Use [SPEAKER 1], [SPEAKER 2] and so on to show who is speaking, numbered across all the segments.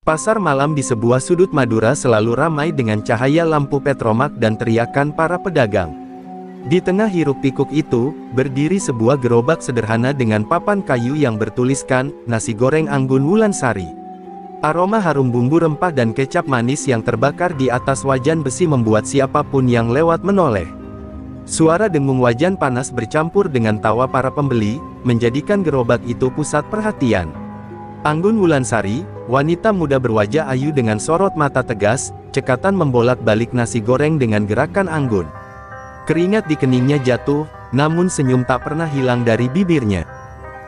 [SPEAKER 1] Pasar malam di sebuah sudut Madura selalu ramai dengan cahaya lampu petromak dan teriakan para pedagang. Di tengah hiruk-pikuk itu, berdiri sebuah gerobak sederhana dengan papan kayu yang bertuliskan, "Nasi goreng Anggun Wulansari." Aroma harum bumbu rempah dan kecap manis yang terbakar di atas wajan besi membuat siapapun yang lewat menoleh. Suara dengung wajan panas bercampur dengan tawa para pembeli, menjadikan gerobak itu pusat perhatian. Anggun Wulansari, wanita muda berwajah ayu dengan sorot mata tegas, cekatan membolak-balik nasi goreng dengan gerakan anggun. Keringat di keningnya jatuh, namun senyum tak pernah hilang dari bibirnya.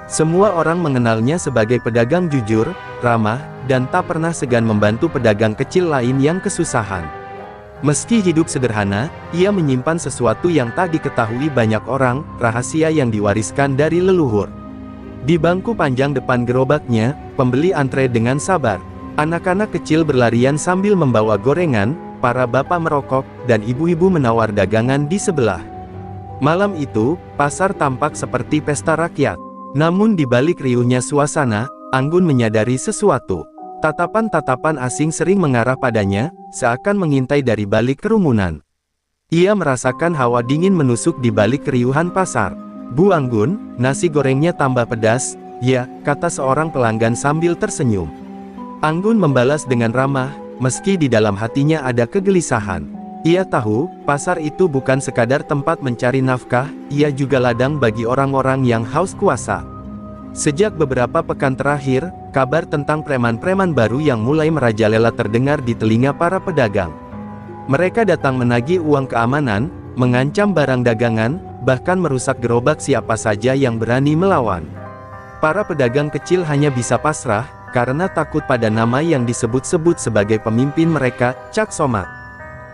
[SPEAKER 1] Semua orang mengenalnya sebagai pedagang jujur, ramah, dan tak pernah segan membantu pedagang kecil lain yang kesusahan. Meski hidup sederhana, ia menyimpan sesuatu yang tak diketahui banyak orang, rahasia yang diwariskan dari leluhur. Di bangku panjang depan gerobaknya, pembeli antre dengan sabar. Anak-anak kecil berlarian sambil membawa gorengan, para bapak merokok, dan ibu-ibu menawar dagangan di sebelah. Malam itu, pasar tampak seperti pesta rakyat. Namun di balik riuhnya suasana, Anggun menyadari sesuatu. Tatapan-tatapan asing sering mengarah padanya, seakan mengintai dari balik kerumunan. Ia merasakan hawa dingin menusuk di balik keriuhan pasar. "Bu Anggun, nasi gorengnya tambah pedas." "Ya," kata seorang pelanggan sambil tersenyum. Anggun membalas dengan ramah, meski di dalam hatinya ada kegelisahan. Ia tahu, pasar itu bukan sekadar tempat mencari nafkah, ia juga ladang bagi orang-orang yang haus kuasa. Sejak beberapa pekan terakhir, kabar tentang preman-preman baru yang mulai merajalela terdengar di telinga para pedagang. Mereka datang menagih uang keamanan, mengancam barang dagangan, bahkan merusak gerobak siapa saja yang berani melawan. Para pedagang kecil hanya bisa pasrah, karena takut pada nama yang disebut-sebut sebagai pemimpin mereka, Cak Somad.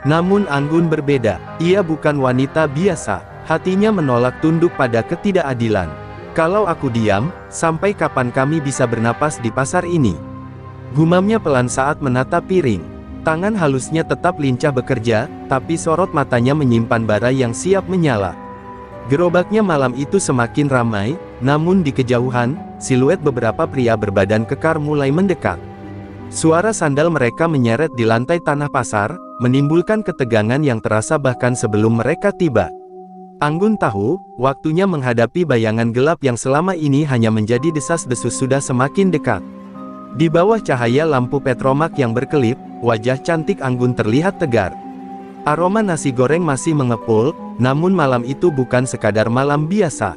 [SPEAKER 1] Namun Anggun berbeda, ia bukan wanita biasa, hatinya menolak tunduk pada ketidakadilan. "Kalau aku diam, sampai kapan kami bisa bernapas di pasar ini?" Gumamnya pelan saat menatap piring. Tangan halusnya tetap lincah bekerja, tapi sorot matanya menyimpan bara yang siap menyala. Gerobaknya malam itu semakin ramai, namun di kejauhan, siluet beberapa pria berbadan kekar mulai mendekat. Suara sandal mereka menyeret di lantai tanah pasar, menimbulkan ketegangan yang terasa bahkan sebelum mereka tiba. Anggun tahu, waktunya menghadapi bayangan gelap yang selama ini hanya menjadi desas-desus sudah semakin dekat. Di bawah cahaya lampu petromak yang berkelip, wajah cantik Anggun terlihat tegar. Aroma nasi goreng masih mengepul, namun malam itu bukan sekadar malam biasa.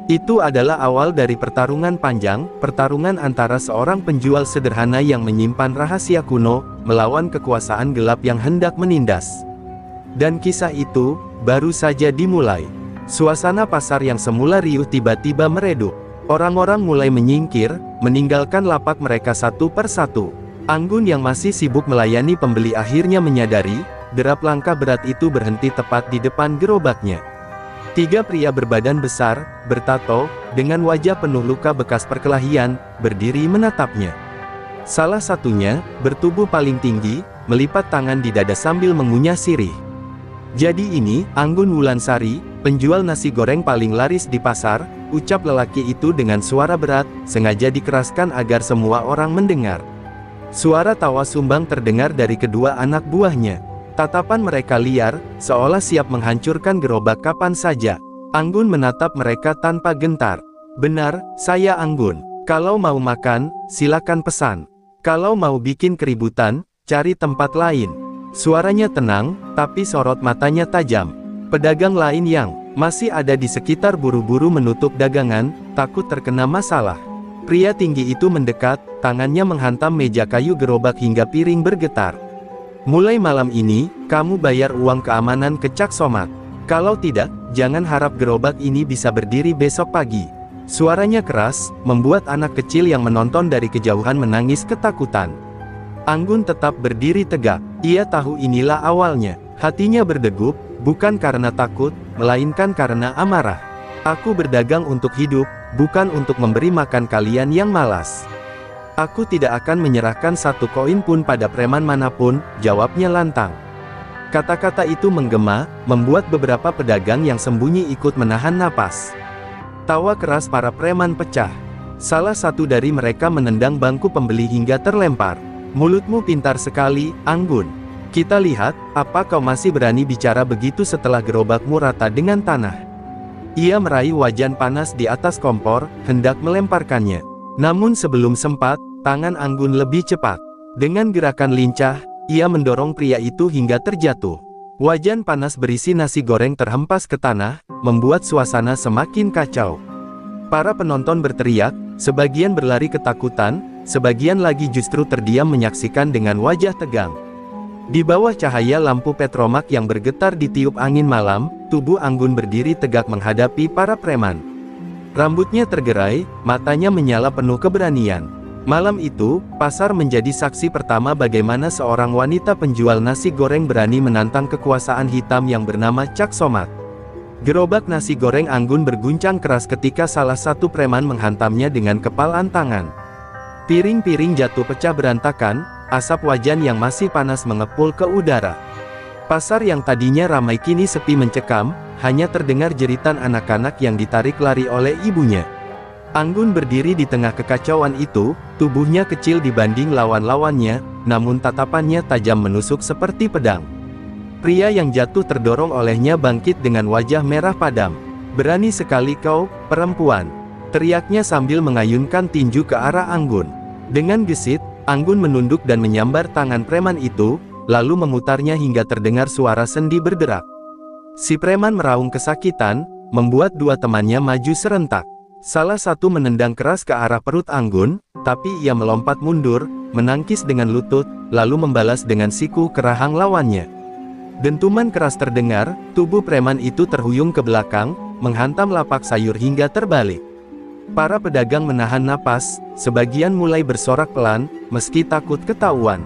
[SPEAKER 1] Itu adalah awal dari pertarungan panjang, pertarungan antara seorang penjual sederhana yang menyimpan rahasia kuno, melawan kekuasaan gelap yang hendak menindas. Dan kisah itu, baru saja dimulai. Suasana pasar yang semula riuh tiba-tiba meredup. Orang-orang mulai menyingkir, meninggalkan lapak mereka satu persatu. Anggun yang masih sibuk melayani pembeli akhirnya menyadari, derap langkah berat itu berhenti tepat di depan gerobaknya. 3 pria berbadan besar, bertato, dengan wajah penuh luka bekas perkelahian, berdiri menatapnya. Salah satunya, bertubuh paling tinggi, melipat tangan di dada sambil mengunyah sirih. "Jadi ini, Anggun Wulansari, penjual nasi goreng paling laris di pasar," ucap lelaki itu dengan suara berat, sengaja dikeraskan agar semua orang mendengar. Suara tawa sumbang terdengar dari kedua anak buahnya. Tatapan mereka liar, seolah siap menghancurkan gerobak kapan saja. Anggun menatap mereka tanpa gentar. "Benar, saya Anggun. Kalau mau makan, silakan pesan. Kalau mau bikin keributan, cari tempat lain." Suaranya tenang, tapi sorot matanya tajam. Pedagang lain yang masih ada di sekitar buru-buru menutup dagangan, takut terkena masalah. Pria tinggi itu mendekat, tangannya menghantam meja kayu gerobak hingga piring bergetar. "Mulai malam ini, kamu bayar uang keamanan ke Cak Somad. Kalau tidak, jangan harap gerobak ini bisa berdiri besok pagi." Suaranya keras, membuat anak kecil yang menonton dari kejauhan menangis ketakutan. Anggun tetap berdiri tegak. Ia tahu inilah awalnya. Hatinya berdegup, bukan karena takut, melainkan karena amarah. "Aku berdagang untuk hidup, bukan untuk memberi makan kalian yang malas. Aku tidak akan menyerahkan satu koin pun pada preman manapun," jawabnya lantang. Kata-kata itu menggema, membuat beberapa pedagang yang sembunyi ikut menahan napas. Tawa keras para preman pecah. Salah satu dari mereka menendang bangku pembeli hingga terlempar. Mulutmu pintar sekali, Anggun. Kita lihat, apa kau masih berani bicara begitu setelah gerobakmu rata dengan tanah. Ia meraih wajan panas di atas kompor, hendak melemparkannya. Namun sebelum sempat, tangan Anggun lebih cepat. Dengan gerakan lincah, ia mendorong pria itu hingga terjatuh. Wajan panas berisi nasi goreng terhempas ke tanah, membuat suasana semakin kacau. Para penonton berteriak, sebagian berlari ketakutan, sebagian lagi justru terdiam menyaksikan dengan wajah tegang. Di bawah cahaya lampu petromak yang bergetar ditiup angin malam, tubuh Anggun berdiri tegak menghadapi para preman. Rambutnya tergerai, matanya menyala penuh keberanian. Malam itu, pasar menjadi saksi pertama bagaimana seorang wanita penjual nasi goreng berani menantang kekuasaan hitam yang bernama Cak Somat. Gerobak nasi goreng Anggun berguncang keras ketika salah satu preman menghantamnya dengan kepalan tangan. Piring-piring jatuh pecah berantakan, asap wajan yang masih panas mengepul ke udara. Pasar yang tadinya ramai kini sepi mencekam, hanya terdengar jeritan anak-anak yang ditarik lari oleh ibunya. Anggun berdiri di tengah kekacauan itu, tubuhnya kecil dibanding lawan-lawannya, namun tatapannya tajam menusuk seperti pedang. Pria yang jatuh terdorong olehnya bangkit dengan wajah merah padam. "Berani sekali kau, perempuan!" teriaknya sambil mengayunkan tinju ke arah Anggun. Dengan gesit, Anggun menunduk dan menyambar tangan preman itu, lalu memutarnya hingga terdengar suara sendi berderak. Si preman meraung kesakitan, membuat dua temannya maju serentak. Salah satu menendang keras ke arah perut Anggun, tapi ia melompat mundur, menangkis dengan lutut, lalu membalas dengan siku ke rahang lawannya. Dentuman keras terdengar, tubuh preman itu terhuyung ke belakang, menghantam lapak sayur hingga terbalik. Para pedagang menahan napas, sebagian mulai bersorak pelan, meski takut ketahuan.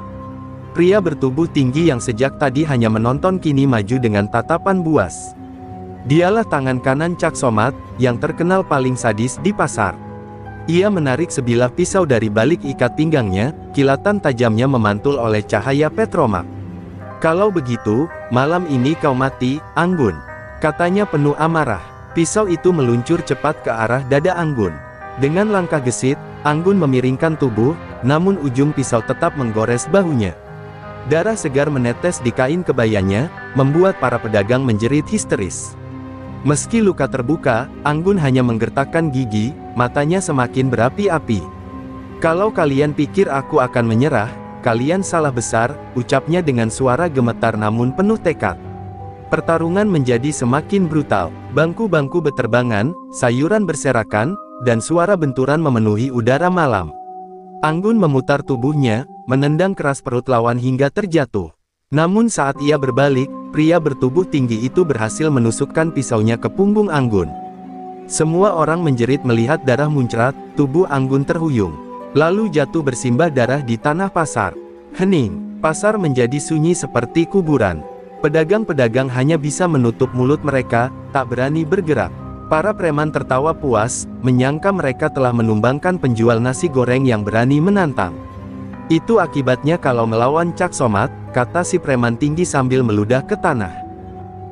[SPEAKER 1] Pria bertubuh tinggi yang sejak tadi hanya menonton kini maju dengan tatapan buas. Dialah tangan kanan Cak Somat, yang terkenal paling sadis di pasar. Ia menarik sebilah pisau dari balik ikat pinggangnya, kilatan tajamnya memantul oleh cahaya petromak. "Kalau begitu, malam ini kau mati, Anggun," katanya penuh amarah. Pisau itu meluncur cepat ke arah dada Anggun. Dengan langkah gesit, Anggun memiringkan tubuh, namun ujung pisau tetap menggores bahunya. Darah segar menetes di kain kebayanya, membuat para pedagang menjerit histeris. Meski luka terbuka, Anggun hanya menggertakkan gigi, matanya semakin berapi-api. "Kalau kalian pikir aku akan menyerah, kalian salah besar," ucapnya dengan suara gemetar namun penuh tekad. Pertarungan menjadi semakin brutal, bangku-bangku beterbangan, sayuran berserakan, dan suara benturan memenuhi udara malam. Anggun memutar tubuhnya, menendang keras perut lawan hingga terjatuh. Namun saat ia berbalik, pria bertubuh tinggi itu berhasil menusukkan pisaunya ke punggung Anggun. Semua orang menjerit melihat darah muncrat, tubuh Anggun terhuyung, lalu jatuh bersimbah darah di tanah pasar. Hening, pasar menjadi sunyi seperti kuburan. Pedagang-pedagang hanya bisa menutup mulut mereka, tak berani bergerak. Para preman tertawa puas, menyangka mereka telah menumbangkan penjual nasi goreng yang berani menantang. "Itu akibatnya kalau melawan Cak Somat," kata si preman tinggi sambil meludah ke tanah.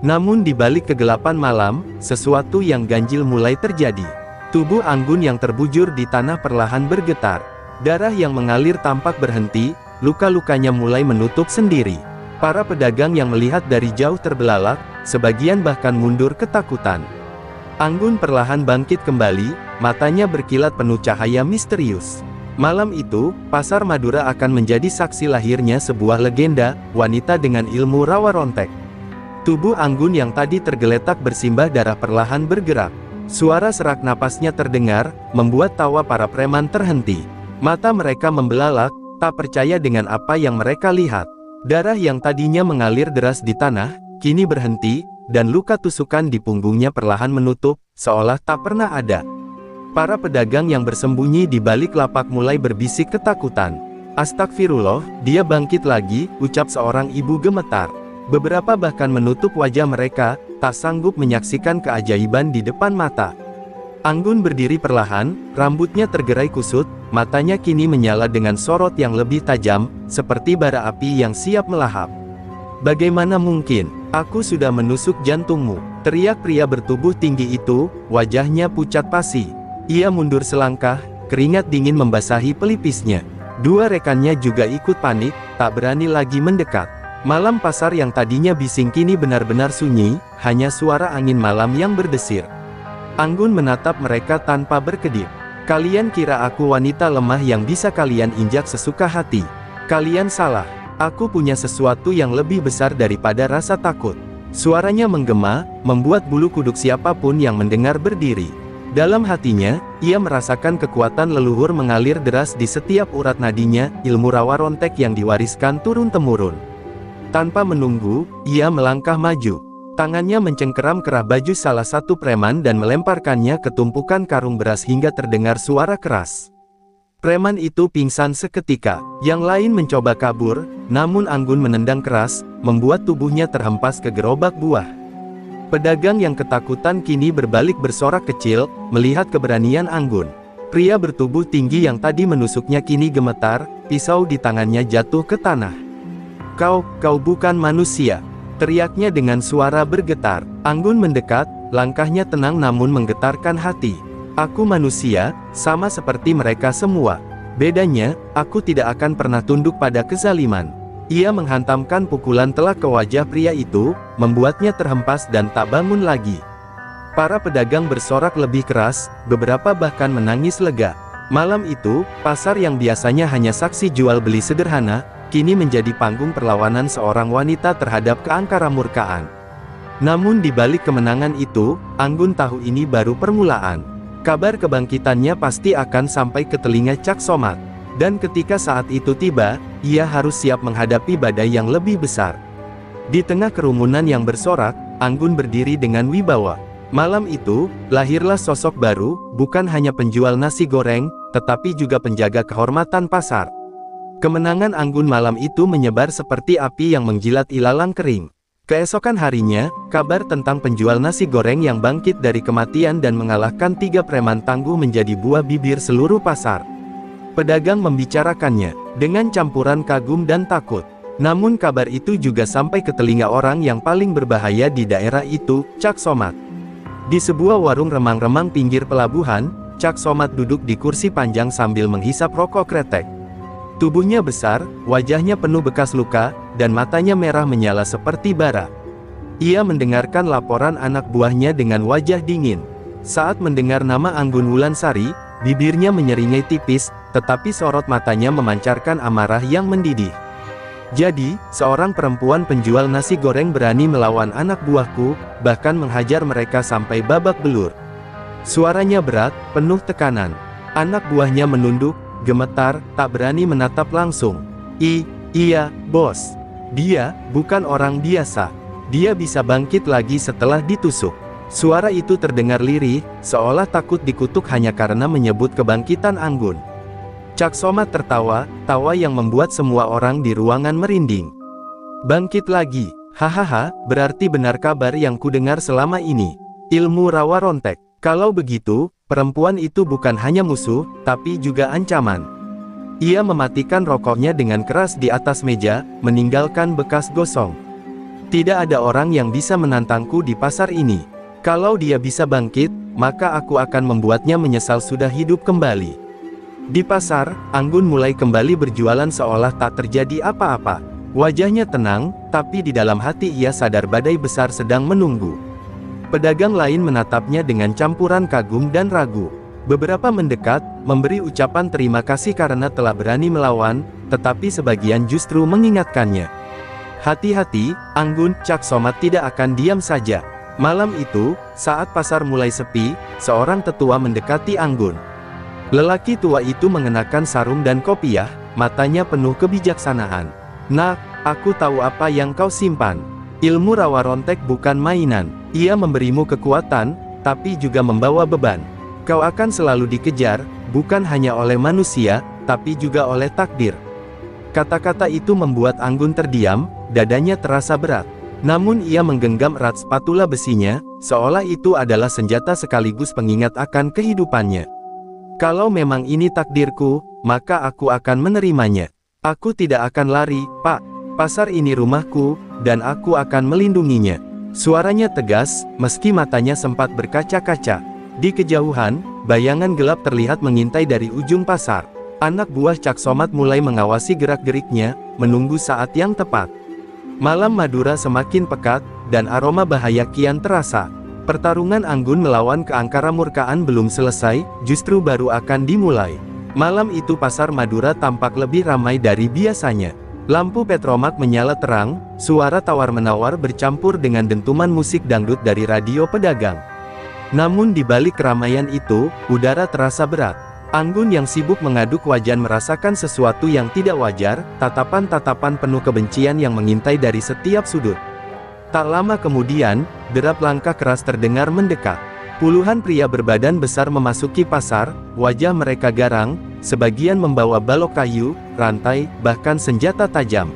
[SPEAKER 1] Namun di balik kegelapan malam, sesuatu yang ganjil mulai terjadi. Tubuh Anggun yang terbujur di tanah perlahan bergetar. Darah yang mengalir tampak berhenti, luka-lukanya mulai menutup sendiri. Para pedagang yang melihat dari jauh terbelalak, sebagian bahkan mundur ketakutan. Anggun perlahan bangkit kembali, matanya berkilat penuh cahaya misterius. Malam itu, pasar Madura akan menjadi saksi lahirnya sebuah legenda, wanita dengan ilmu rawa rontek. Tubuh Anggun yang tadi tergeletak bersimbah darah perlahan bergerak. Suara serak napasnya terdengar, membuat tawa para preman terhenti. Mata mereka membelalak, tak percaya dengan apa yang mereka lihat. Darah yang tadinya mengalir deras di tanah, kini berhenti, dan luka tusukan di punggungnya perlahan menutup, seolah tak pernah ada. Para pedagang yang bersembunyi di balik lapak mulai berbisik ketakutan. "Astagfirullah, dia bangkit lagi," ucap seorang ibu gemetar. Beberapa bahkan menutup wajah mereka, tak sanggup menyaksikan keajaiban di depan mata. Anggun berdiri perlahan, rambutnya tergerai kusut, matanya kini menyala dengan sorot yang lebih tajam, seperti bara api yang siap melahap. "Bagaimana mungkin? Aku sudah menusuk jantungmu," teriak pria bertubuh tinggi itu, wajahnya pucat pasi. Ia mundur selangkah, keringat dingin membasahi pelipisnya. Dua rekannya juga ikut panik, tak berani lagi mendekat. Malam pasar yang tadinya bising kini benar-benar sunyi, hanya suara angin malam yang berdesir. Anggun menatap mereka tanpa berkedip. Kalian kira aku wanita lemah yang bisa kalian injak sesuka hati? Kalian salah. Aku punya sesuatu yang lebih besar daripada rasa takut. Suaranya menggema, membuat bulu kuduk siapapun yang mendengar berdiri. Dalam hatinya, ia merasakan kekuatan leluhur mengalir deras di setiap urat nadinya, ilmu rawa rontek yang diwariskan turun-temurun. Tanpa menunggu, ia melangkah maju. Tangannya mencengkeram kerah baju salah satu preman dan melemparkannya ke tumpukan karung beras hingga terdengar suara keras. Preman itu pingsan seketika, yang lain mencoba kabur, namun Anggun menendang keras, membuat tubuhnya terhempas ke gerobak buah. Pedagang yang ketakutan kini berbalik bersorak kecil, melihat keberanian Anggun. Pria bertubuh tinggi yang tadi menusuknya kini gemetar, pisau di tangannya jatuh ke tanah. Kau bukan manusia, teriaknya dengan suara bergetar. Anggun mendekat, langkahnya tenang namun menggetarkan hati. Aku manusia, sama seperti mereka semua. Bedanya, aku tidak akan pernah tunduk pada kezaliman. Ia menghantamkan pukulan telak ke wajah pria itu, membuatnya terhempas dan tak bangun lagi. Para pedagang bersorak lebih keras, beberapa bahkan menangis lega. Malam itu, pasar yang biasanya hanya saksi jual beli sederhana, kini menjadi panggung perlawanan seorang wanita terhadap keangkaramurkaan. Namun di balik kemenangan itu, Anggun tahu ini baru permulaan. Kabar kebangkitannya pasti akan sampai ke telinga Cak Somat. Dan ketika saat itu tiba, ia harus siap menghadapi badai yang lebih besar. Di tengah kerumunan yang bersorak, Anggun berdiri dengan wibawa. Malam itu, lahirlah sosok baru, bukan hanya penjual nasi goreng, tetapi juga penjaga kehormatan pasar. Kemenangan Anggun malam itu menyebar seperti api yang menjilat ilalang kering. Keesokan harinya, kabar tentang penjual nasi goreng yang bangkit dari kematian dan mengalahkan 3 preman tangguh menjadi buah bibir seluruh pasar. Pedagang membicarakannya, dengan campuran kagum dan takut. Namun kabar itu juga sampai ke telinga orang yang paling berbahaya di daerah itu, Cak Somat. Di sebuah warung remang-remang pinggir pelabuhan, Cak Somat duduk di kursi panjang sambil menghisap rokok kretek. Tubuhnya besar, wajahnya penuh bekas luka, dan matanya merah menyala seperti bara. Ia mendengarkan laporan anak buahnya dengan wajah dingin. Saat mendengar nama Anggun Wulansari, bibirnya menyeringai tipis, tetapi sorot matanya memancarkan amarah yang mendidih. Jadi, seorang perempuan penjual nasi goreng berani melawan anak buahku, bahkan menghajar mereka sampai babak belur. Suaranya berat, penuh tekanan. Anak buahnya menunduk, gemetar, tak berani menatap langsung. Iya, bos. Dia bukan orang biasa. Dia bisa bangkit lagi setelah ditusuk. Suara itu terdengar lirih, seolah takut dikutuk hanya karena menyebut kebangkitan Anggun. Cak Somat tertawa, tawa yang membuat semua orang di ruangan merinding. Bangkit lagi, hahaha, berarti benar kabar yang kudengar selama ini. Ilmu rawa rontek. Kalau begitu, perempuan itu bukan hanya musuh, tapi juga ancaman. Ia mematikan rokoknya dengan keras di atas meja, meninggalkan bekas gosong. Tidak ada orang yang bisa menantangku di pasar ini. Kalau dia bisa bangkit, maka aku akan membuatnya menyesal sudah hidup kembali. Di pasar, Anggun mulai kembali berjualan seolah tak terjadi apa-apa. Wajahnya tenang, tapi di dalam hati ia sadar badai besar sedang menunggu. Pedagang lain menatapnya dengan campuran kagum dan ragu. Beberapa mendekat, memberi ucapan terima kasih karena telah berani melawan, tetapi sebagian justru mengingatkannya. Hati-hati, Anggun, Cak Somat tidak akan diam saja. Malam itu, saat pasar mulai sepi, seorang tetua mendekati Anggun. Lelaki tua itu mengenakan sarung dan kopiah, matanya penuh kebijaksanaan. Nak, aku tahu apa yang kau simpan. Ilmu rawa rontek bukan mainan. Ia memberimu kekuatan, tapi juga membawa beban. Kau akan selalu dikejar, bukan hanya oleh manusia, tapi juga oleh takdir. Kata-kata itu membuat Anggun terdiam, dadanya terasa berat. Namun ia menggenggam erat spatula besinya, seolah itu adalah senjata sekaligus pengingat akan kehidupannya. Kalau memang ini takdirku, maka aku akan menerimanya. Aku tidak akan lari, Pak. Pasar ini rumahku, dan aku akan melindunginya. Suaranya tegas, meski matanya sempat berkaca-kaca. Di kejauhan, bayangan gelap terlihat mengintai dari ujung pasar. Anak buah Cak Somat mulai mengawasi gerak-geriknya, menunggu saat yang tepat. Malam Madura semakin pekat, dan aroma bahaya kian terasa. Pertarungan Anggun melawan keangkara murkaan belum selesai, justru baru akan dimulai. Malam itu pasar Madura tampak lebih ramai dari biasanya. Lampu petromak menyala terang, suara tawar-menawar bercampur dengan dentuman musik dangdut dari radio pedagang. Namun di balik keramaian itu, udara terasa berat. Anggun yang sibuk mengaduk wajan merasakan sesuatu yang tidak wajar, tatapan-tatapan penuh kebencian yang mengintai dari setiap sudut. Tak lama kemudian, derap langkah keras terdengar mendekat. Puluhan pria berbadan besar memasuki pasar, wajah mereka garang, sebagian membawa balok kayu, rantai, bahkan senjata tajam.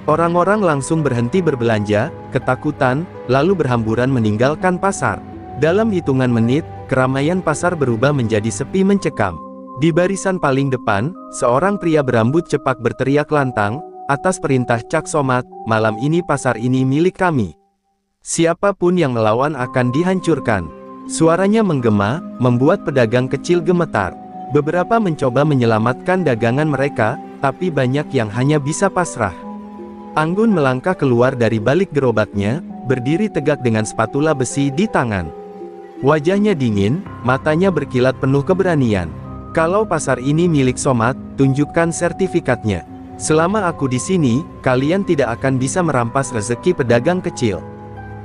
[SPEAKER 1] Orang-orang langsung berhenti berbelanja, ketakutan, lalu berhamburan meninggalkan pasar. Dalam hitungan menit, keramaian pasar berubah menjadi sepi mencekam. Di barisan paling depan, seorang pria berambut cepak berteriak lantang, "Atas perintah Cak Somat, malam ini pasar ini milik kami. Siapapun yang melawan akan dihancurkan." Suaranya menggema, membuat pedagang kecil gemetar. Beberapa mencoba menyelamatkan dagangan mereka, tapi banyak yang hanya bisa pasrah. Anggun melangkah keluar dari balik gerobaknya, berdiri tegak dengan spatula besi di tangan. Wajahnya dingin, matanya berkilat penuh keberanian. "Kalau pasar ini milik Somat, tunjukkan sertifikatnya. Selama aku di sini, kalian tidak akan bisa merampas rezeki pedagang kecil."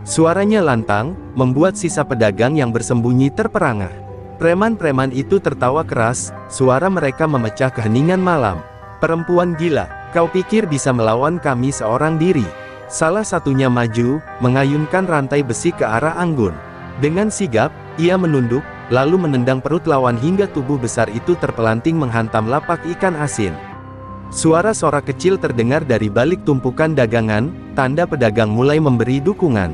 [SPEAKER 1] Suaranya lantang, membuat sisa pedagang yang bersembunyi terperangah. Preman-preman itu tertawa keras, suara mereka memecah keheningan malam. "Perempuan gila, kau pikir bisa melawan kami seorang diri?" Salah satunya maju, mengayunkan rantai besi ke arah Anggun. Dengan sigap, ia menunduk, lalu menendang perut lawan hingga tubuh besar itu terpelanting menghantam lapak ikan asin. Suara sorak kecil terdengar dari balik tumpukan dagangan, tanda pedagang mulai memberi dukungan.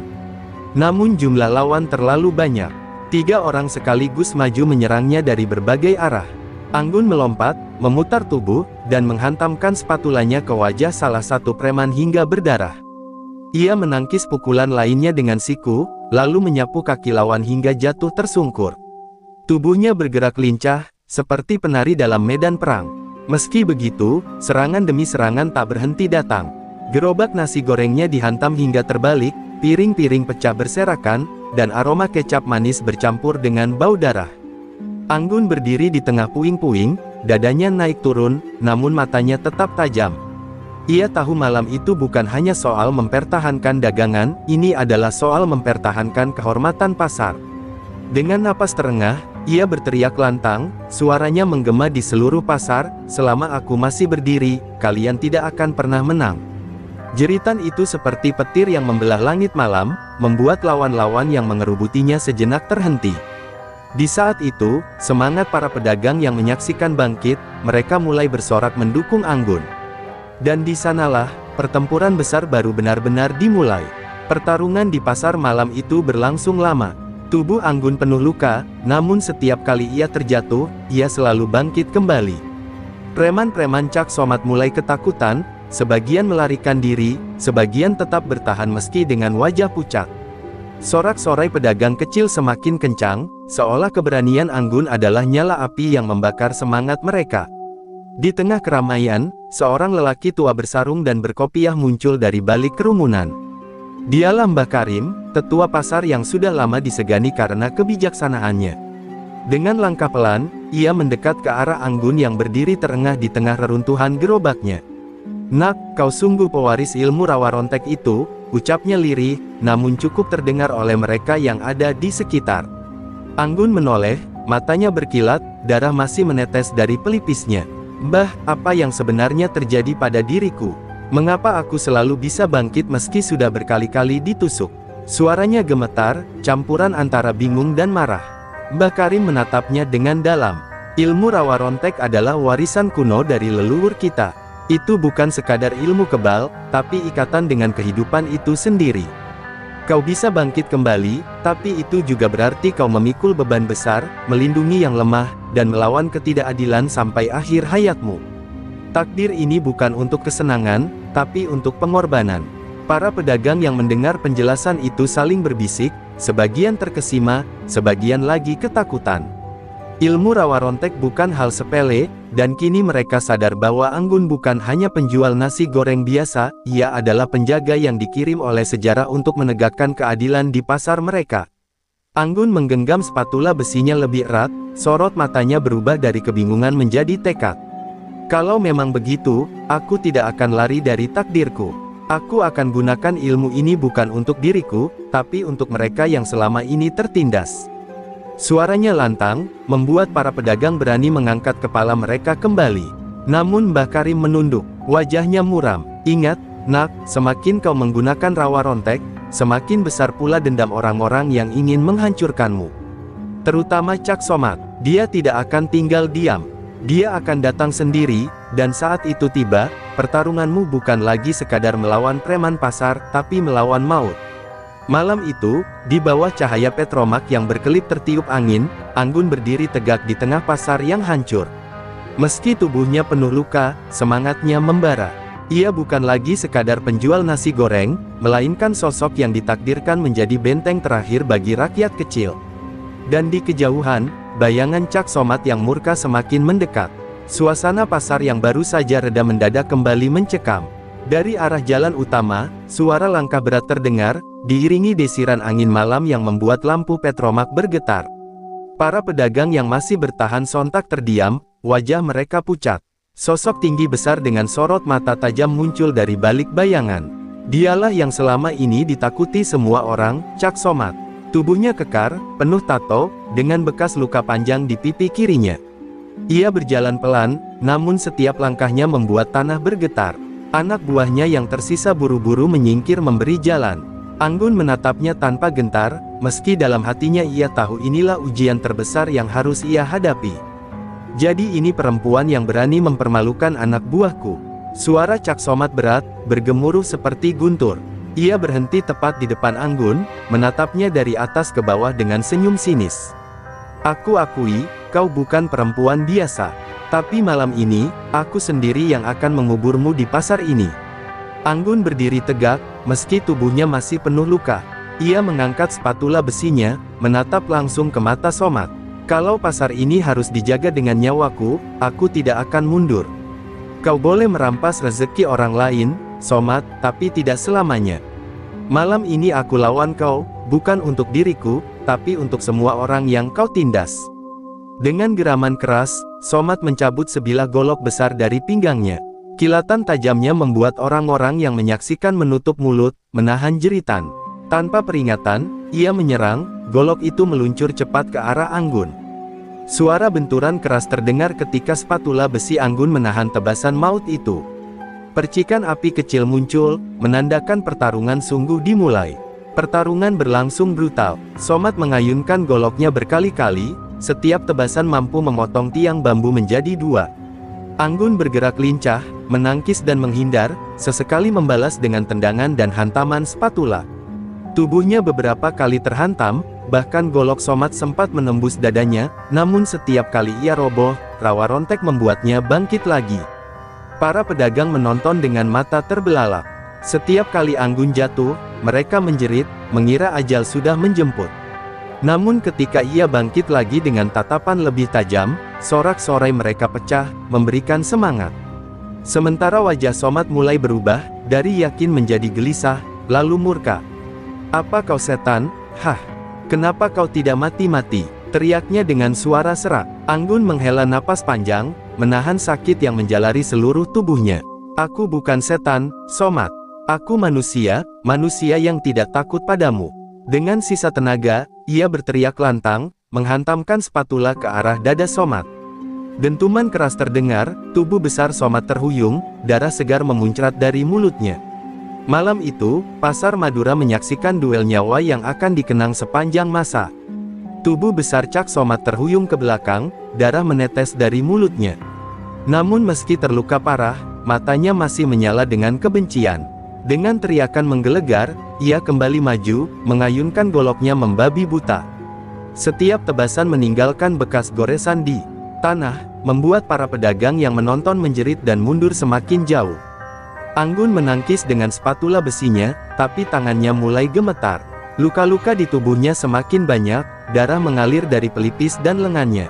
[SPEAKER 1] Namun jumlah lawan terlalu banyak. 3 orang sekaligus maju menyerangnya dari berbagai arah. Anggun melompat, memutar tubuh, dan menghantamkan spatulanya ke wajah salah satu preman hingga berdarah. Ia menangkis pukulan lainnya dengan siku, lalu menyapu kaki lawan hingga jatuh tersungkur. Tubuhnya bergerak lincah, seperti penari dalam medan perang. Meski begitu, serangan demi serangan tak berhenti datang. Gerobak nasi gorengnya dihantam hingga terbalik, piring-piring pecah berserakan, dan aroma kecap manis bercampur dengan bau darah. Anggun berdiri di tengah puing-puing, dadanya naik turun, namun matanya tetap tajam. Ia tahu malam itu bukan hanya soal mempertahankan dagangan, ini adalah soal mempertahankan kehormatan pasar. Dengan napas terengah, ia berteriak lantang, suaranya menggema di seluruh pasar, "Selama aku masih berdiri, kalian tidak akan pernah menang." Jeritan itu seperti petir yang membelah langit malam, membuat lawan-lawan yang mengerubutinya sejenak terhenti. Di saat itu, semangat para pedagang yang menyaksikan bangkit, mereka mulai bersorak mendukung Anggun. Dan di sanalah, pertempuran besar baru benar-benar dimulai. Pertarungan di pasar malam itu berlangsung lama. Tubuh Anggun penuh luka, namun setiap kali ia terjatuh, ia selalu bangkit kembali. Preman-preman Cak Somat mulai ketakutan, sebagian melarikan diri, sebagian tetap bertahan meski dengan wajah pucat. Sorak-sorai pedagang kecil semakin kencang, seolah keberanian Anggun adalah nyala api yang membakar semangat mereka. Di tengah keramaian, seorang lelaki tua bersarung dan berkopiah muncul dari balik kerumunan. Dialah Mbah Karim, tetua pasar yang sudah lama disegani karena kebijaksanaannya. Dengan langkah pelan, ia mendekat ke arah Anggun yang berdiri terengah di tengah reruntuhan gerobaknya. "Nak, kau sungguh pewaris ilmu rawa rontek itu," ucapnya lirih, namun cukup terdengar oleh mereka yang ada di sekitar. Anggun menoleh, matanya berkilat, darah masih menetes dari pelipisnya. "Mbah, apa yang sebenarnya terjadi pada diriku? Mengapa aku selalu bisa bangkit meski sudah berkali-kali ditusuk?" Suaranya gemetar, campuran antara bingung dan marah. Mbah Karim menatapnya dengan dalam. "Ilmu rawa rontek adalah warisan kuno dari leluhur kita. Itu bukan sekadar ilmu kebal, tapi ikatan dengan kehidupan itu sendiri. Kau bisa bangkit kembali, tapi itu juga berarti kau memikul beban besar, melindungi yang lemah, dan melawan ketidakadilan sampai akhir hayatmu. Takdir ini bukan untuk kesenangan, tapi untuk pengorbanan." Para pedagang yang mendengar penjelasan itu saling berbisik, sebagian terkesima, sebagian lagi ketakutan. Ilmu rawa rontek bukan hal sepele, dan kini mereka sadar bahwa Anggun bukan hanya penjual nasi goreng biasa, ia adalah penjaga yang dikirim oleh sejarah untuk menegakkan keadilan di pasar mereka. Anggun menggenggam spatula besinya lebih erat, sorot matanya berubah dari kebingungan menjadi tekad. Kalau memang begitu, aku tidak akan lari dari takdirku. Aku akan gunakan ilmu ini bukan untuk diriku, tapi untuk mereka yang selama ini tertindas. Suaranya lantang, membuat para pedagang berani mengangkat kepala mereka kembali. Namun Mbah Karim menunduk, wajahnya muram. Ingat, nak, semakin kau menggunakan rawa rontek, semakin besar pula dendam orang-orang yang ingin menghancurkanmu. Terutama Cak Somad, dia tidak akan tinggal diam. Dia akan datang sendiri, dan saat itu tiba, pertarunganmu bukan lagi sekadar melawan preman pasar, tapi melawan maut. Malam itu, di bawah cahaya petromak yang berkelip tertiup angin, Anggun berdiri tegak di tengah pasar yang hancur. Meski tubuhnya penuh luka, semangatnya membara. Ia bukan lagi sekadar penjual nasi goreng, melainkan sosok yang ditakdirkan menjadi benteng terakhir bagi rakyat kecil. Dan di kejauhan, bayangan Cak Somad yang murka semakin mendekat. Suasana pasar yang baru saja reda mendadak kembali mencekam. Dari arah jalan utama, suara langkah berat terdengar, diiringi desiran angin malam yang membuat lampu petromak bergetar. Para pedagang yang masih bertahan sontak terdiam, wajah mereka pucat. Sosok tinggi besar dengan sorot mata tajam muncul dari balik bayangan. Dialah yang selama ini ditakuti semua orang, Cak Somad. Tubuhnya kekar, penuh tato, dengan bekas luka panjang di pipi kirinya. Ia berjalan pelan, namun setiap langkahnya membuat tanah bergetar. Anak buahnya yang tersisa buru-buru menyingkir memberi jalan. Anggun menatapnya tanpa gentar, meski dalam hatinya ia tahu inilah ujian terbesar yang harus ia hadapi. Jadi ini perempuan yang berani mempermalukan anak buahku. Suara Cak Somad berat, bergemuruh seperti guntur. Ia berhenti tepat di depan Anggun, menatapnya dari atas ke bawah dengan senyum sinis. Aku akui, kau bukan perempuan biasa. Tapi malam ini, aku sendiri yang akan menguburmu di pasar ini. Anggun berdiri tegak, meski tubuhnya masih penuh luka. Ia mengangkat spatula besinya, menatap langsung ke mata Somad. Kalau pasar ini harus dijaga dengan nyawaku, aku tidak akan mundur. Kau boleh merampas rezeki orang lain, Somad, tapi tidak selamanya. Malam ini aku lawan kau, bukan untuk diriku, tapi untuk semua orang yang kau tindas. Dengan geraman keras, Somad mencabut sebilah golok besar dari pinggangnya. Kilatan tajamnya membuat orang-orang yang menyaksikan menutup mulut, menahan jeritan. Tanpa peringatan, ia menyerang, golok itu meluncur cepat ke arah Anggun. Suara benturan keras terdengar ketika spatula besi Anggun menahan tebasan maut itu. Percikan api kecil muncul, menandakan pertarungan sungguh dimulai. Pertarungan berlangsung brutal. Somad mengayunkan goloknya berkali-kali, setiap tebasan mampu memotong tiang bambu menjadi dua. Anggun bergerak lincah, menangkis dan menghindar, sesekali membalas dengan tendangan dan hantaman spatula. Tubuhnya beberapa kali terhantam, bahkan golok Somad sempat menembus dadanya, namun setiap kali ia roboh, rawa rontek membuatnya bangkit lagi. Para pedagang menonton dengan mata terbelalak. Setiap kali Anggun jatuh, mereka menjerit, mengira ajal sudah menjemput. Namun ketika ia bangkit lagi dengan tatapan lebih tajam, sorak-sorai mereka pecah, memberikan semangat. Sementara wajah Somad mulai berubah, dari yakin menjadi gelisah, lalu murka. Apa kau setan? Hah? Kenapa kau tidak mati-mati? Teriaknya dengan suara serak. Anggun menghela napas panjang, menahan sakit yang menjalari seluruh tubuhnya. Aku bukan setan, Somad. Aku manusia, manusia yang tidak takut padamu. Dengan sisa tenaga, ia berteriak lantang, menghantamkan spatula ke arah dada Somad. Dentuman keras terdengar, tubuh besar Somad terhuyung, darah segar memuncrat dari mulutnya. Malam itu, pasar Madura menyaksikan duel nyawa yang akan dikenang sepanjang masa. Tubuh besar Cak Somad terhuyung ke belakang, darah menetes dari mulutnya. Namun meski terluka parah, matanya masih menyala dengan kebencian. Dengan teriakan menggelegar, ia kembali maju, mengayunkan goloknya membabi buta. Setiap tebasan meninggalkan bekas goresan di tanah, membuat para pedagang yang menonton menjerit dan mundur semakin jauh. Anggun menangkis dengan spatula besinya, tapi tangannya mulai gemetar. Luka-luka di tubuhnya semakin banyak, darah mengalir dari pelipis dan lengannya.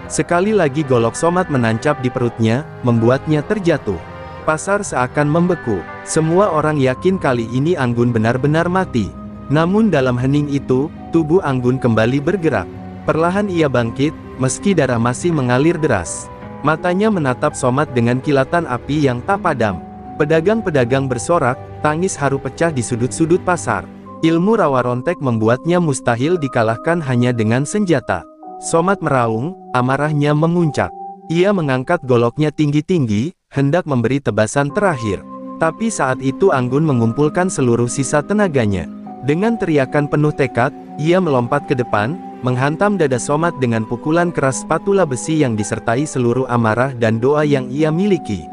[SPEAKER 1] Sekali lagi golok Somat menancap di perutnya, membuatnya terjatuh. Pasar seakan membeku. Semua orang yakin kali ini Anggun benar-benar mati. Namun dalam hening itu, tubuh Anggun kembali bergerak. Perlahan ia bangkit, meski darah masih mengalir deras. Matanya menatap Somat dengan kilatan api yang tak padam. Pedagang-pedagang bersorak, tangis haru pecah di sudut-sudut pasar. Ilmu rawa rontek membuatnya mustahil dikalahkan hanya dengan senjata. Somat meraung, amarahnya memuncak. Ia mengangkat goloknya tinggi-tinggi, hendak memberi tebasan terakhir. Tapi saat itu Anggun mengumpulkan seluruh sisa tenaganya. Dengan teriakan penuh tekad, ia melompat ke depan, menghantam dada Somat dengan pukulan keras spatula besi yang disertai seluruh amarah dan doa yang ia miliki.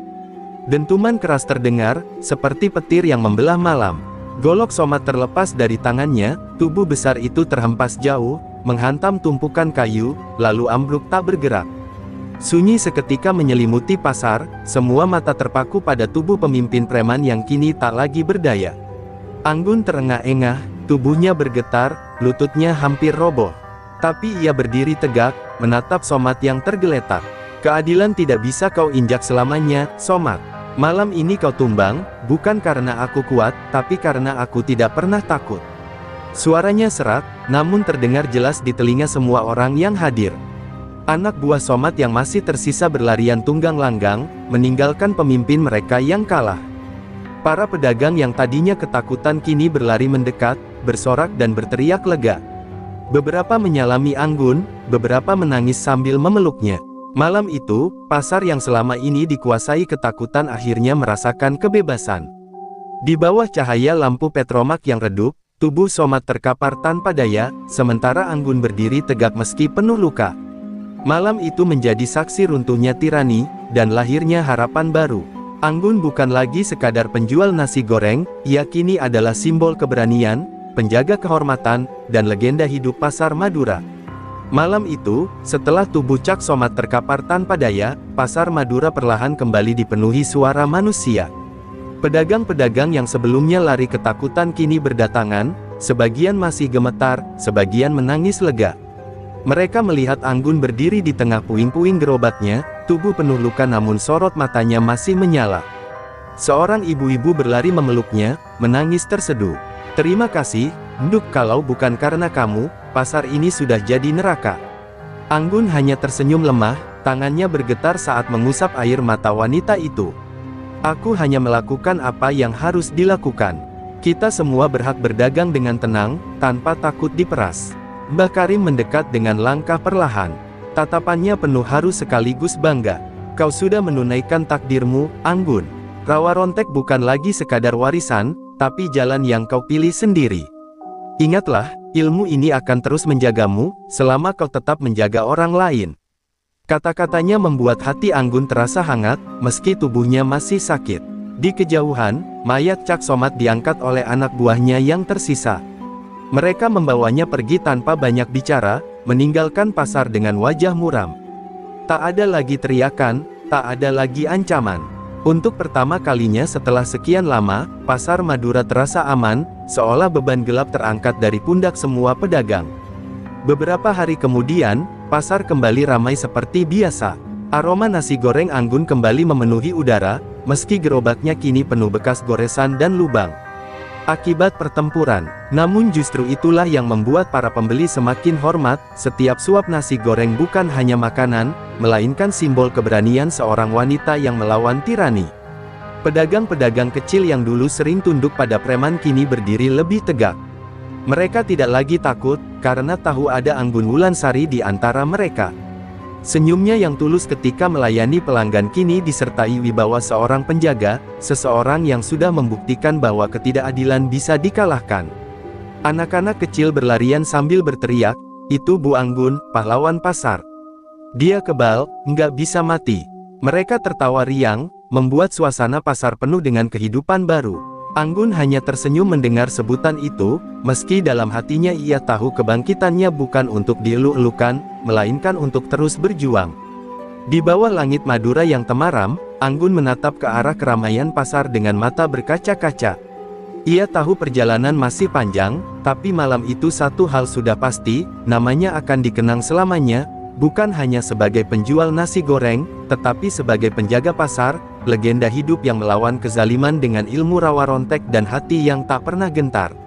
[SPEAKER 1] Dentuman keras terdengar, seperti petir yang membelah malam. Golok Somat terlepas dari tangannya, tubuh besar itu terhempas jauh, menghantam tumpukan kayu, lalu ambruk tak bergerak. Sunyi seketika menyelimuti pasar, semua mata terpaku pada tubuh pemimpin preman yang kini tak lagi berdaya. Anggun terengah-engah, tubuhnya bergetar, lututnya hampir roboh. Tapi ia berdiri tegak, menatap Somat yang tergeletak. Keadilan tidak bisa kau injak selamanya, Somat. Malam ini kau tumbang, bukan karena aku kuat, tapi karena aku tidak pernah takut. Suaranya serak, namun terdengar jelas di telinga semua orang yang hadir. Anak buah Somat yang masih tersisa berlarian tunggang langgang, meninggalkan pemimpin mereka yang kalah. Para pedagang yang tadinya ketakutan kini berlari mendekat, bersorak dan berteriak lega. Beberapa menyalami Anggun, beberapa menangis sambil memeluknya. Malam itu, pasar yang selama ini dikuasai ketakutan akhirnya merasakan kebebasan. Di bawah cahaya lampu petromak yang redup, tubuh Somat terkapar tanpa daya, sementara Anggun berdiri tegak meski penuh luka. Malam itu menjadi saksi runtuhnya tirani, dan lahirnya harapan baru. Anggun bukan lagi sekadar penjual nasi goreng, ia kini adalah simbol keberanian, penjaga kehormatan, dan legenda hidup pasar Madura. Malam itu, setelah tubuh Cak Somat terkapar tanpa daya, pasar Madura perlahan kembali dipenuhi suara manusia. Pedagang-pedagang yang sebelumnya lari ketakutan kini berdatangan, sebagian masih gemetar, sebagian menangis lega. Mereka melihat Anggun berdiri di tengah puing-puing gerobaknya, tubuh penuh luka namun sorot matanya masih menyala. Seorang ibu-ibu berlari memeluknya, menangis terseduh. Terima kasih, Nduk, kalau bukan karena kamu, pasar ini sudah jadi neraka. Anggun hanya tersenyum lemah, tangannya bergetar saat mengusap air mata wanita itu. Aku hanya melakukan apa yang harus dilakukan. Kita semua berhak berdagang dengan tenang, tanpa takut diperas. Mbah Karim mendekat dengan langkah perlahan. Tatapannya penuh haru sekaligus bangga. Kau sudah menunaikan takdirmu, Anggun. Rawa rontek bukan lagi sekadar warisan, tapi jalan yang kau pilih sendiri. Ingatlah, ilmu ini akan terus menjagamu, selama kau tetap menjaga orang lain. Kata-katanya membuat hati Anggun terasa hangat, meski tubuhnya masih sakit. Di kejauhan, mayat Cak Somat diangkat oleh anak buahnya yang tersisa. Mereka membawanya pergi tanpa banyak bicara, meninggalkan pasar dengan wajah muram. Tak ada lagi teriakan, tak ada lagi ancaman. Untuk pertama kalinya setelah sekian lama, pasar Madura terasa aman, seolah beban gelap terangkat dari pundak semua pedagang. Beberapa hari kemudian, pasar kembali ramai seperti biasa. Aroma nasi goreng Anggun kembali memenuhi udara, meski gerobaknya kini penuh bekas goresan dan lubang. Akibat pertempuran, namun justru itulah yang membuat para pembeli semakin hormat. Setiap suap nasi goreng bukan hanya makanan, melainkan simbol keberanian seorang wanita yang melawan tirani. Pedagang-pedagang kecil yang dulu sering tunduk pada preman kini berdiri lebih tegak. Mereka tidak lagi takut, karena tahu ada Anggun Wulansari di antara mereka. Senyumnya yang tulus ketika melayani pelanggan kini disertai wibawa seorang penjaga, seseorang yang sudah membuktikan bahwa ketidakadilan bisa dikalahkan. Anak-anak kecil berlarian sambil berteriak, "Itu Bu Anggun, pahlawan pasar. Dia kebal, nggak bisa mati." Mereka tertawa riang, membuat suasana pasar penuh dengan kehidupan baru. Anggun hanya tersenyum mendengar sebutan itu, meski dalam hatinya ia tahu kebangkitannya bukan untuk dieluk-elukan, melainkan untuk terus berjuang. Di bawah langit Madura yang temaram, Anggun menatap ke arah keramaian pasar dengan mata berkaca-kaca. Ia tahu perjalanan masih panjang, tapi malam itu satu hal sudah pasti, namanya akan dikenang selamanya, Bukan hanya sebagai penjual nasi goreng, tetapi sebagai penjaga pasar, legenda hidup yang melawan kezaliman dengan ilmu rawa rontek dan hati yang tak pernah gentar.